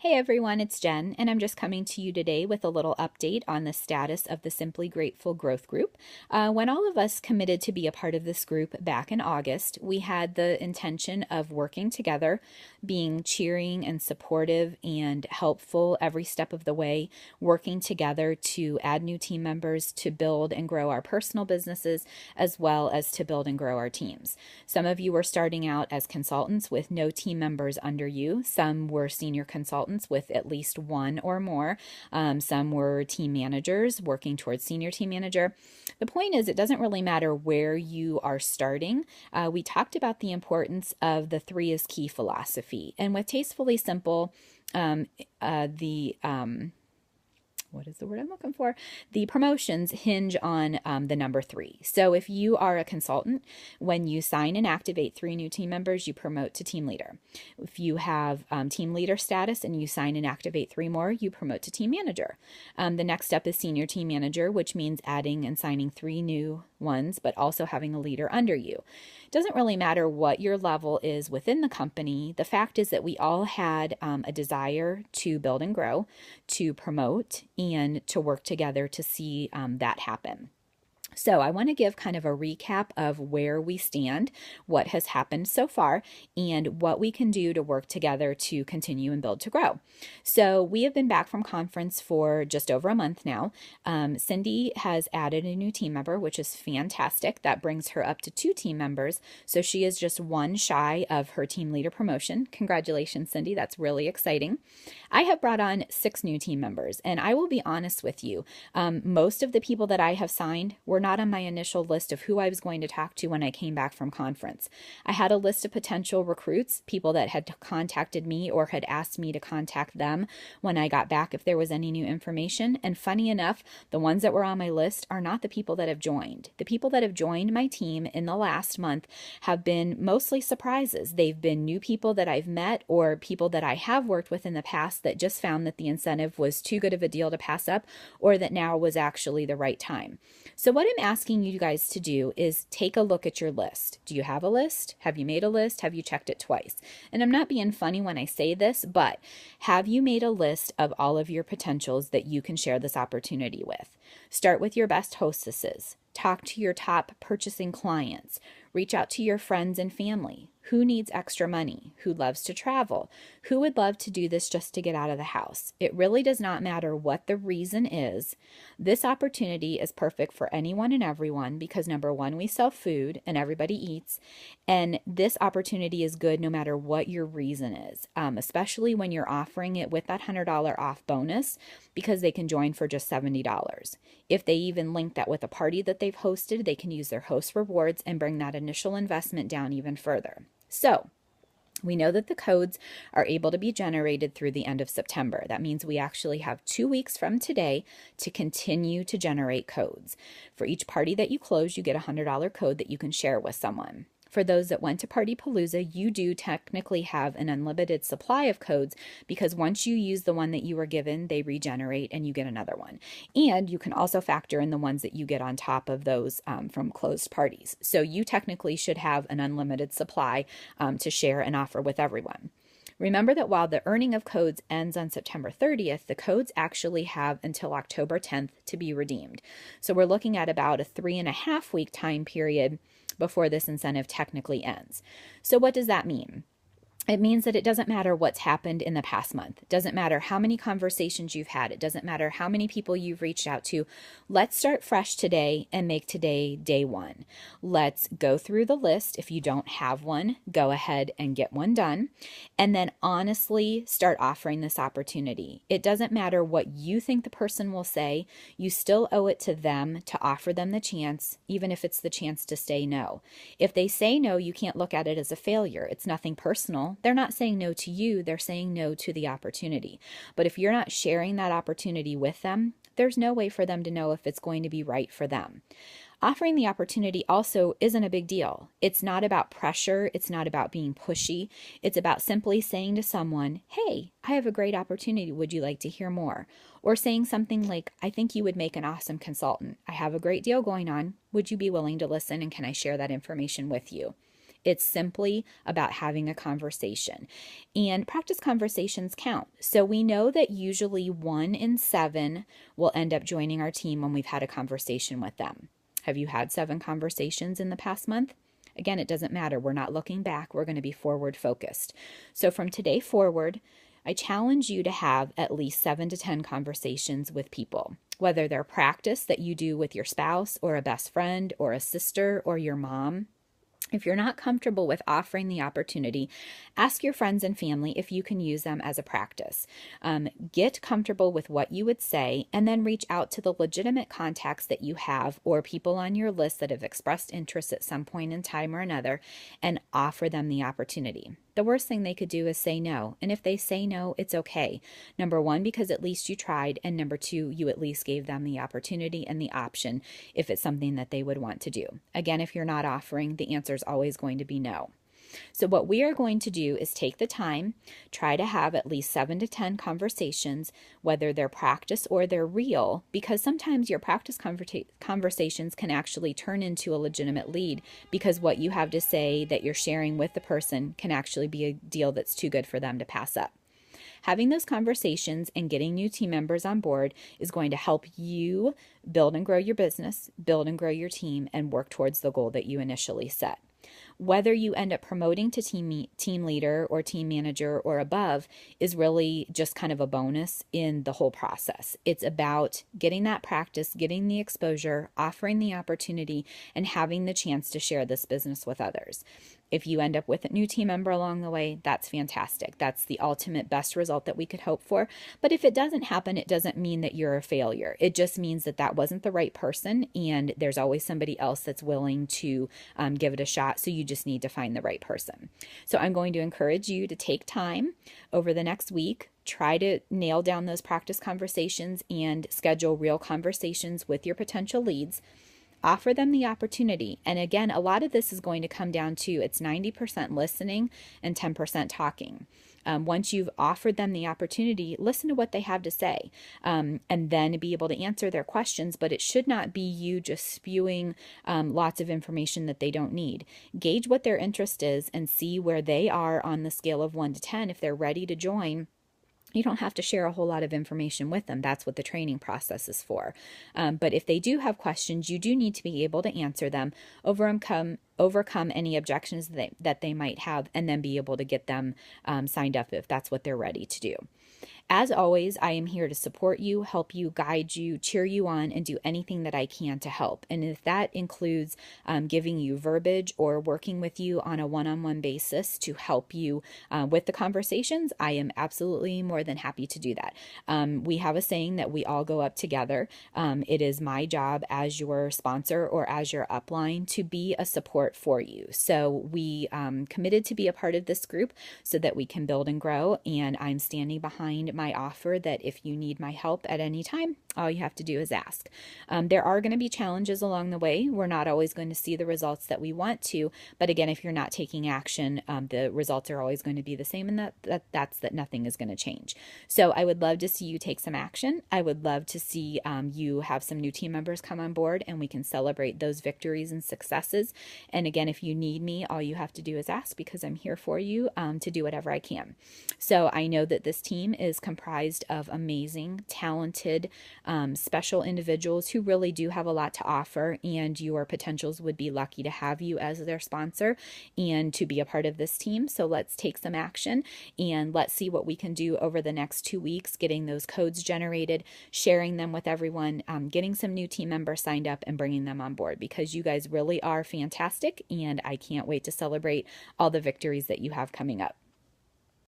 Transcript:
Hey everyone, it's Jen, and I'm just coming to you today with a little update on the status of the Simply Grateful Growth Group. When all of us committed to be a part of this group back in August, we had the intention of working together, being cheering and supportive and helpful every step of the way, working together to add new team members, to build and grow our personal businesses, as well as to build and grow our teams. Some of you were starting out as consultants with no team members under you. Some were senior consultants with at least one or more. Some were team managers working towards senior team manager. The point is, it doesn't really matter where you are starting. We talked about the importance of the 3 is key philosophy. And with Tastefully Simple, what is the word I'm looking for? The promotions hinge on the number 3. So if you are a consultant, when you sign and activate 3 new team members, you promote to team leader. If you have team leader status and you sign and activate 3 more, you promote to team manager. The next step is senior team manager, which means adding and signing 3 new ones, but also having a leader under you. It doesn't really matter what your level is within the company. The fact is that we all had a desire to build and grow, to promote, and to work together to see that happen. So I want to give kind of a recap of where we stand, what has happened so far, and what we can do to work together to continue and build to grow. So we have been back from conference for just over a month now. Cindy has added a new team member, which is fantastic. That brings her up to 2 team members. So she is just 1 shy of her team leader promotion. Congratulations, Cindy. That's really exciting. I have brought on 6 new team members, and I will be honest with you. Most of the people that I have signed were not on my initial list of who I was going to talk to when I came back from conference. I had a list of potential recruits, people that had contacted me or had asked me to contact them when I got back if there was any new information. And funny enough, the ones that were on my list are not the people that have joined. The people that have joined my team in the last month have been mostly surprises. They've been new people that I've met or people that I have worked with in the past that just found that the incentive was too good of a deal to pass up, or that now was actually the right time. So what I'm asking you guys to do is take a look at your list. Do you have a list? Have you made a list? Have you checked it twice? And I'm not being funny when I say this, but have you made a list of all of your potentials that you can share this opportunity with? Start with your best hostesses. Talk to your top purchasing clients. Reach out to your friends and family. Who needs extra money? Who loves to travel? Who would love to do this just to get out of the house? It really does not matter what the reason is. This opportunity is perfect for anyone and everyone because number 1, we sell food and everybody eats. And this opportunity is good no matter what your reason is, especially when you're offering it with that $100 off bonus because they can join for just $70. If they even link that with a party that they've hosted, they can use their host rewards and bring that initial investment down even further. So we know that the codes are able to be generated through the end of September. That means we actually have 2 weeks from today to continue to generate codes. For each party that you close, you get a $100 code that you can share with someone. For those that went to Party Palooza, you do technically have an unlimited supply of codes because once you use the one that you were given, they regenerate and you get another one. And you can also factor in the ones that you get on top of those from closed parties. So you technically should have an unlimited supply to share and offer with everyone. Remember that while the earning of codes ends on September 30th, the codes actually have until October 10th to be redeemed. So we're looking at about a 3.5-week time period before this incentive technically ends. So what does that mean? It means that it doesn't matter what's happened in the past month. It doesn't matter how many conversations you've had. It doesn't matter how many people you've reached out to. Let's start fresh today and make today day 1. Let's go through the list. If you don't have one, go ahead and get one done. And then honestly start offering this opportunity. It doesn't matter what you think the person will say. You still owe it to them to offer them the chance, even if it's the chance to say no. If they say no, you can't look at it as a failure. It's nothing personal. They're not saying no to you, they're saying no to the opportunity. But if you're not sharing that opportunity with them, there's no way for them to know if it's going to be right for them. Offering the opportunity also isn't a big deal. It's not about pressure. It's not about being pushy. It's about simply saying to someone, hey, I have a great opportunity. Would you like to hear more? Or saying something like, I think you would make an awesome consultant. I have a great deal going on. Would you be willing to listen? And can I share that information with you? It's simply about having a conversation, and practice conversations count. So we know that usually 1 in 7 will end up joining our team when we've had a conversation with them. Have you had 7 conversations in the past month? Again, it doesn't matter. We're not looking back. We're going to be forward focused. So from today forward, I challenge you to have at least 7 to 10 conversations with people, whether they're practice that you do with your spouse or a best friend or a sister or your mom. If you're not comfortable with offering the opportunity, ask your friends and family if you can use them as a practice. Get comfortable with what you would say, and then reach out to the legitimate contacts that you have or people on your list that have expressed interest at some point in time or another, and offer them the opportunity. The worst thing they could do is say no. And if they say no, it's okay. Number 1, because at least you tried. And number 2, you at least gave them the opportunity and the option if it's something that they would want to do. Again, if you're not offering, the answer is always going to be no. So what we are going to do is take the time, try to have at least 7 to 10 conversations, whether they're practice or they're real, because sometimes your practice conversations can actually turn into a legitimate lead, because what you have to say that you're sharing with the person can actually be a deal that's too good for them to pass up. Having those conversations and getting new team members on board is going to help you build and grow your business, build and grow your team, and work towards the goal that you initially set. Whether you end up promoting to team leader or team manager or above is really just kind of a bonus in the whole process. It's about getting that practice, getting the exposure, offering the opportunity, and having the chance to share this business with others. If you end up with a new team member along the way, that's fantastic. That's the ultimate best result that we could hope for. But if it doesn't happen, it doesn't mean that you're a failure. It just means that that wasn't the right person, and there's always somebody else that's willing to give it a shot. So you just need to find the right person. So I'm going to encourage you to take time over the next week. Try to nail down those practice conversations and schedule real conversations with your potential leads. Offer them the opportunity. And again, a lot of this is going to come down to it's 90% listening and 10% talking. Once you've offered them the opportunity, listen to what they have to say, and then be able to answer their questions. But it should not be you just spewing lots of information that they don't need. Gauge what their interest is and see where they are on the scale of 1 to 10. If they're ready to join, you don't have to share a whole lot of information with them. That's what the training process is for. But if they do have questions, you do need to be able to answer them, overcome any objections that they might have, and then be able to get them signed up if that's what they're ready to do. As always, I am here to support you, help you, guide you, cheer you on, and do anything that I can to help. And if that includes giving you verbiage or working with you on a one-on-one basis to help you with the conversations, I am absolutely more than happy to do that. We have a saying that we all go up together. It is my job as your sponsor or as your upline to be a support for you. So we committed to be a part of this group so that we can build and grow, and I'm standing behind my offer that if you need my help at any time, all you have to do is ask. There are going to be challenges along the way. We're not always going to see the results that we want to, but again, if you're not taking action, the results are always going to be the same, and that's that nothing is going to change. So I would love to see you take some action. I would love to see you have some new team members come on board, and we can celebrate those victories and successes. And again, if you need me, all you have to do is ask, because I'm here for you to do whatever I can. So I know that this team is comprised of amazing, talented, special individuals who really do have a lot to offer, and your potentials would be lucky to have you as their sponsor and to be a part of this team. So let's take some action, and let's see what we can do over the next 2 weeks, getting those codes generated, sharing them with everyone, getting some new team members signed up, and bringing them on board, because you guys really are fantastic, and I can't wait to celebrate all the victories that you have coming up.